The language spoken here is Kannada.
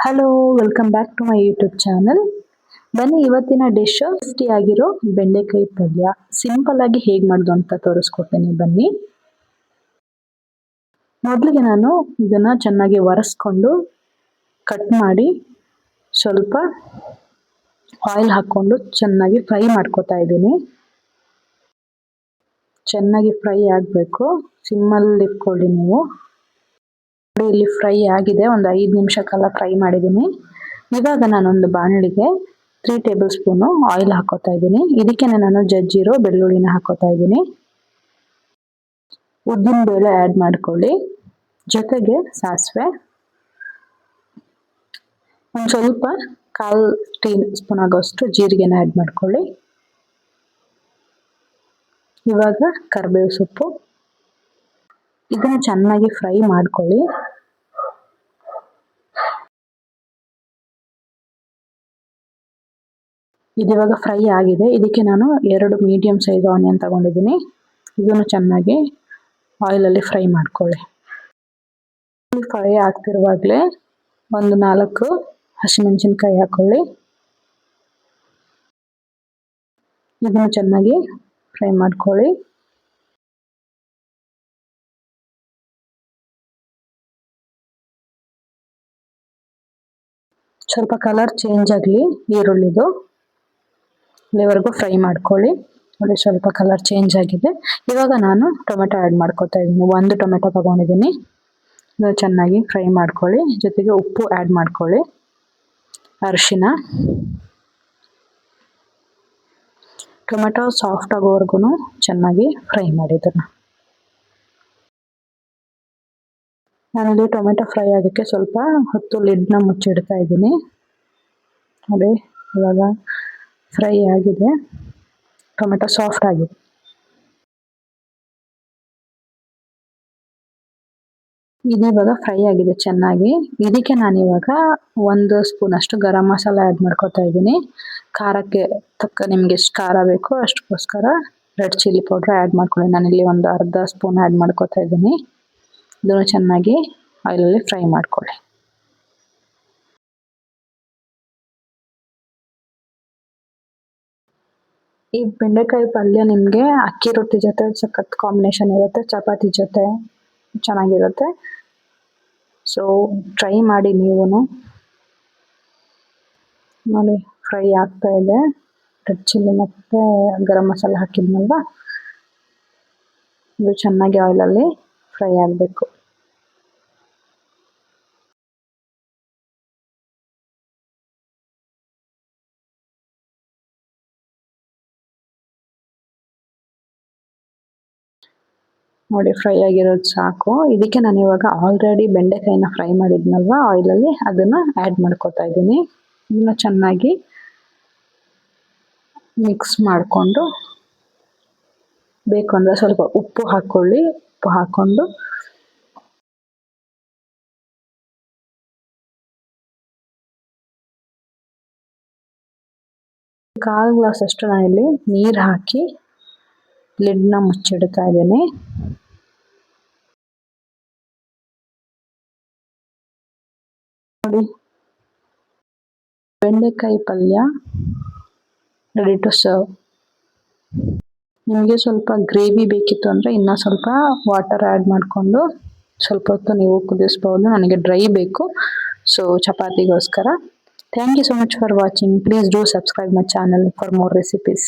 Hello, welcome back to my YouTube channel. ಬನ್ನಿ ಇವತ್ತಿನ ಡಿಶ್ ಟೇಸ್ಟಿ ಆಗಿರೋ ಬೆಂಡೆಕಾಯಿ ಪಲ್ಯ ಸಿಂಪಲ್ ಆಗಿ ಹೇಗೆ ಮಾಡೋದು ಅಂತ ತೋರಿಸ್ಕೊಡ್ತೀನಿ ಬನ್ನಿ. ಮೊದಲಿಗೆ ನಾನು ಇದನ್ನ ಚೆನ್ನಾಗಿ ಒರೆಸ್ಕೊಂಡು ಕಟ್ ಮಾಡಿ ಸ್ವಲ್ಪ ಆಯಿಲ್ ಹಾಕೊಂಡು ಚೆನ್ನಾಗಿ ಫ್ರೈ ಮಾಡ್ಕೊತಾ ಇದ್ದೀನಿ. ಚೆನ್ನಾಗಿ ಫ್ರೈ ಆಗಬೇಕು, ಸಿಮ್ಮಲ್ಲಿ ಇಟ್ಕೊಳ್ಳಿ ನೀವು. ಇಲ್ಲಿ ಫ್ರೈ ಆಗಿದೆ, ಒಂದು 5 ನಿಮಿಷ ಕಾಲ ಫ್ರೈ ಮಾಡಿದ್ದೀನಿ. ಇವಾಗ ನಾನೊಂದು ಬಾಣಲಿಗೆ 3 ಟೇಬಲ್ ಸ್ಪೂನು ಆಯಿಲ್ ಹಾಕೋತಾ ಇದ್ದೀನಿ. ಇದಕ್ಕೆ ನಾನು ಜಜ್ಜಿರೋ ಬೆಳ್ಳುಳ್ಳಿನ ಹಾಕೋತಾ ಇದ್ದೀನಿ. ಉದ್ದಿನ ಬೇಳೆ ಆ್ಯಡ್ ಮಾಡ್ಕೊಳ್ಳಿ, ಜೊತೆಗೆ ಸಾಸಿವೆ, ಒಂದು ಸ್ವಲ್ಪ 1/4 ಟೀ ಸ್ಪೂನ್ ಆಗೋಷ್ಟು ಜೀರಿಗೆನ ಆ್ಯಡ್ ಮಾಡ್ಕೊಳ್ಳಿ. ಇವಾಗ ಕರಿಬೇವು ಸೊಪ್ಪು, ಇದನ್ನ ಚೆನ್ನಾಗಿ ಫ್ರೈ ಮಾಡ್ಕೊಳ್ಳಿ. ಇದಿವಾಗ ಫ್ರೈ ಆಗಿದೆ. ಇದಕ್ಕೆ ನಾನು 2 ಮೀಡಿಯಂ ಸೈಜ್ ಆನಿಯನ್ ತಗೊಂಡಿದ್ದೀನಿ. ಇದನ್ನು ಚೆನ್ನಾಗಿ ಆಯಿಲಲ್ಲಿ ಫ್ರೈ ಮಾಡ್ಕೊಳ್ಳಿ. ಫ್ರೈ ಆಗ್ತಿರುವಾಗಲೇ ಒಂದು 4 ಹಸಿಮೆಣಸಿನ್ಕಾಯಿ ಹಾಕೊಳ್ಳಿ. ಇದನ್ನು ಚೆನ್ನಾಗಿ ಫ್ರೈ ಮಾಡ್ಕೊಳ್ಳಿ. ಸ್ವಲ್ಪ ಕಲರ್ ಚೇಂಜ್ ಆಗಲಿ ಈರುಳ್ಳಿದು, ಇಲ್ಲಿವರೆಗೂ ಫ್ರೈ ಮಾಡ್ಕೊಳ್ಳಿ. ನೋಡಿ, ಸ್ವಲ್ಪ ಕಲರ್ ಚೇಂಜ್ ಆಗಿದೆ. ಇವಾಗ ನಾನು ಟೊಮೆಟೊ ಆ್ಯಡ್ ಮಾಡ್ಕೊತಾ ಇದ್ದೀನಿ. 1 ಟೊಮೆಟೊ ತಗೊಂಡಿದ್ದೀನಿ. ಇದು ಚೆನ್ನಾಗಿ ಫ್ರೈ ಮಾಡ್ಕೊಳ್ಳಿ. ಜೊತೆಗೆ ಉಪ್ಪು ಆ್ಯಡ್ ಮಾಡ್ಕೊಳ್ಳಿ, ಅರಿಶಿನ. ಟೊಮೆಟೊ ಸಾಫ್ಟ್ ಆಗೋವರೆಗೂ ಚೆನ್ನಾಗಿ ಫ್ರೈ ಮಾಡಿದ್ದನ್ನು. ನಾನಿಲ್ಲಿ ಟೊಮೆಟೊ ಫ್ರೈ ಆಗೋಕ್ಕೆ ಸ್ವಲ್ಪ ಹೊತ್ತು ಲಿಡ್ನ ಮುಚ್ಚಿಡ್ತಾ ಇದ್ದೀನಿ. ನೋಡಿ, ಇವಾಗ ಫ್ರೈ ಆಗಿದೆ, ಟೊಮೆಟೊ ಸಾಫ್ಟ್ ಆಗಿದೆ. ಇದು ಇವಾಗ ಫ್ರೈ ಆಗಿದೆ ಚೆನ್ನಾಗಿ. ಇದಕ್ಕೆ ನಾನಿವಾಗ 1 ಸ್ಪೂನ್ ಅಷ್ಟು ಗರಂ ಮಸಾಲ ಆ್ಯಡ್ ಮಾಡ್ಕೊತಾ ಇದ್ದೀನಿ. ಖಾರಕ್ಕೆ ತಕ್ಕ ನಿಮ್ಗೆ ಎಷ್ಟು ಖಾರ ಬೇಕೋ ಅಷ್ಟಕ್ಕೋಸ್ಕರ ರೆಡ್ ಚಿಲ್ಲಿ ಪೌಡ್ರ್ ಆ್ಯಡ್ ಮಾಡ್ಕೊಳ್ಳಿ. ನಾನಿಲ್ಲಿ ಒಂದು 1/2 ಸ್ಪೂನ್ ಆ್ಯಡ್ ಮಾಡ್ಕೊತಾ ಇದ್ದೀನಿ. ಇದನ್ನು ಚೆನ್ನಾಗಿ ಆಯಿಲಲ್ಲಿ ಫ್ರೈ ಮಾಡ್ಕೊಳ್ಳಿ. ಈ ಬೆಂಡೆಕಾಯಿ ಪಲ್ಯ ನಿಮಗೆ ಅಕ್ಕಿ ರೊಟ್ಟಿ ಜೊತೆ ಸಖತ್ ಕಾಂಬಿನೇಷನ್ ಇರುತ್ತೆ, ಚಪಾತಿ ಜೊತೆ ಚೆನ್ನಾಗಿರುತ್ತೆ. ಸೊ ಟ್ರೈ ಮಾಡಿ ನೀವು. ನೋಡಿ, ಫ್ರೈ ಆಗ್ತಾ ಇದೆ. ರೆಡ್ ಚಿಲ್ಲಿ ಮತ್ತು ಗರಂ ಮಸಾಲೆ ಹಾಕಿದ್ನಲ್ವ, ಇದು ಚೆನ್ನಾಗಿ ಆಯಿಲಲ್ಲಿ ಫ್ರೈ ಆಗಬೇಕು. ನೋಡಿ, ಫ್ರೈ ಆಗಿರೋದು ಸಾಕು. ಇದಕ್ಕೆ ನಾನು ಇವಾಗ ಆಲ್ರೆಡಿ ಬೆಂಡೆಕಾಯಿನ ಫ್ರೈ ಮಾಡಿದ್ನಲ್ವ ಆಯಿಲಲ್ಲಿ, ಅದನ್ನು ಆ್ಯಡ್ ಮಾಡ್ಕೊತಾ ಇದ್ದೀನಿ. ಇದನ್ನ ಚೆನ್ನಾಗಿ ಮಿಕ್ಸ್ ಮಾಡಿಕೊಂಡು, ಬೇಕು ಅಂದರೆ ಸ್ವಲ್ಪ ಉಪ್ಪು ಹಾಕ್ಕೊಳ್ಳಿ. ಉಪ್ಪು ಹಾಕ್ಕೊಂಡು ಕಾಲು ಗ್ಲಾಸ್ ಅಷ್ಟು ನಾನಿಲ್ಲಿ ನೀರು ಹಾಕಿ ಲಿಡ್ನ ಮುಚ್ಚಿಡ್ತಾ ಇದ್ದೀನಿ. ನೋಡಿ, ಬೆಂಡೆಕಾಯಿ ಪಲ್ಯ ರೆಡಿ ಟು ಸರ್ವ್. ನಿಮಗೆ ಸ್ವಲ್ಪ ಗ್ರೇವಿ ಬೇಕಿತ್ತು ಅಂದರೆ ಇನ್ನೂ ಸ್ವಲ್ಪ ವಾಟರ್ ಆ್ಯಡ್ ಮಾಡಿಕೊಂಡು ಸ್ವಲ್ಪ ಹೊತ್ತು ನೀವು ಕುದಿಸ್ಬೋದು. ನನಗೆ ಡ್ರೈ ಬೇಕು, so ಚಪಾತಿಗೋಸ್ಕರ. Thank you so much for watching. Please do subscribe my channel for more recipes.